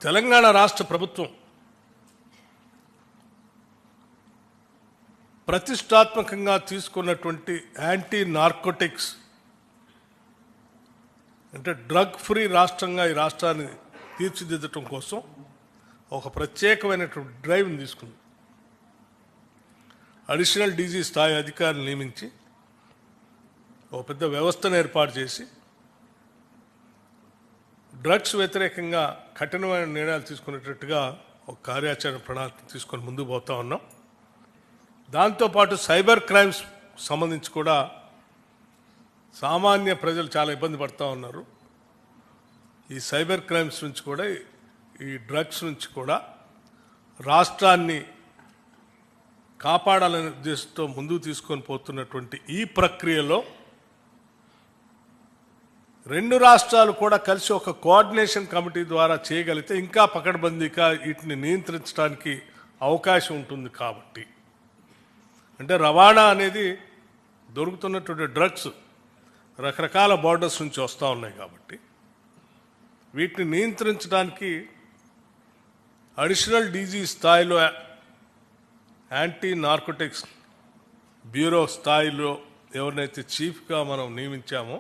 తెలంగాణ రాష్ట్ర ప్రభుత్వం ప్రతిష్టాత్మకంగా తీసుకున్నటువంటి యాంటీ నార్కోటిక్స్ అంటే డ్రగ్ ఫ్రీ రాష్ట్రంగా ఈ రాష్ట్రాన్ని తీర్చిదిద్దటం కోసం ఒక ప్రత్యేకమైనటువంటి డ్రైవ్ని తీసుకుంది. అడిషనల్ డీజీ స్థాయి అధికారులు నియమించి ఒక పెద్ద వ్యవస్థను ఏర్పాటు చేసి డ్రగ్స్ వ్యతిరేకంగా కఠినమైన నిర్ణయాలు తీసుకునేటట్టుగా ఒక కార్యాచరణ ప్రణాళిక తీసుకొని ముందుకు పోతా ఉన్నాం. దాంతోపాటు సైబర్ క్రైమ్స్ సంబంధించి కూడా సామాన్య ప్రజలు చాలా ఇబ్బంది పడుతూ ఉన్నారు. ఈ సైబర్ క్రైమ్స్ నుంచి కూడా ఈ డ్రగ్స్ నుంచి కూడా రాష్ట్రాన్ని కాపాడాలనే ఉద్దేశంతో ముందుకు తీసుకొని పోతున్నటువంటి ఈ ప్రక్రియలో రెండు రాష్ట్రాలు కూడా కలిసి ఒక కోఆర్డినేషన్ కమిటీ ద్వారా చేయగలిగితే ఇంకా పకడ్బందీగా వీటిని నియంత్రించడానికి అవకాశం ఉంటుంది. కాబట్టి అంటే రవాణా అనేది దొరుకుతున్నటువంటి డ్రగ్స్ రకరకాల బార్డర్స్ నుంచి వస్తూ ఉన్నాయి కాబట్టి వీటిని నియంత్రించడానికి అడిషనల్ డీజీ స్థాయిలో యాంటీ నార్కోటిక్స్ బ్యూరో స్థాయిలో ఎవరినైతే చీఫ్గా మనం నియమించామో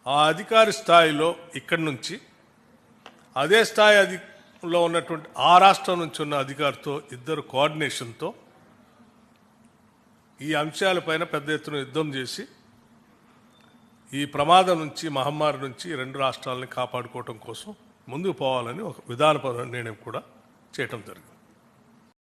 ఆ అధికారి స్థాయిలో ఇక్కడి నుంచి అదే స్థాయి అధిలో ఉన్నటువంటి ఆ రాష్ట్రం నుంచి ఉన్న అధికారితో ఇద్దరు కోఆర్డినేషన్తో ఈ అంశాలపైన పెద్ద ఎత్తున యుద్ధం చేసి ఈ ప్రమాదం నుంచి మహమ్మారి నుంచి రెండు రాష్ట్రాలని కాపాడుకోవటం కోసం ముందుకు పోవాలని ఒక విధానపరమైన నిర్ణయం కూడా చేయటం జరిగింది.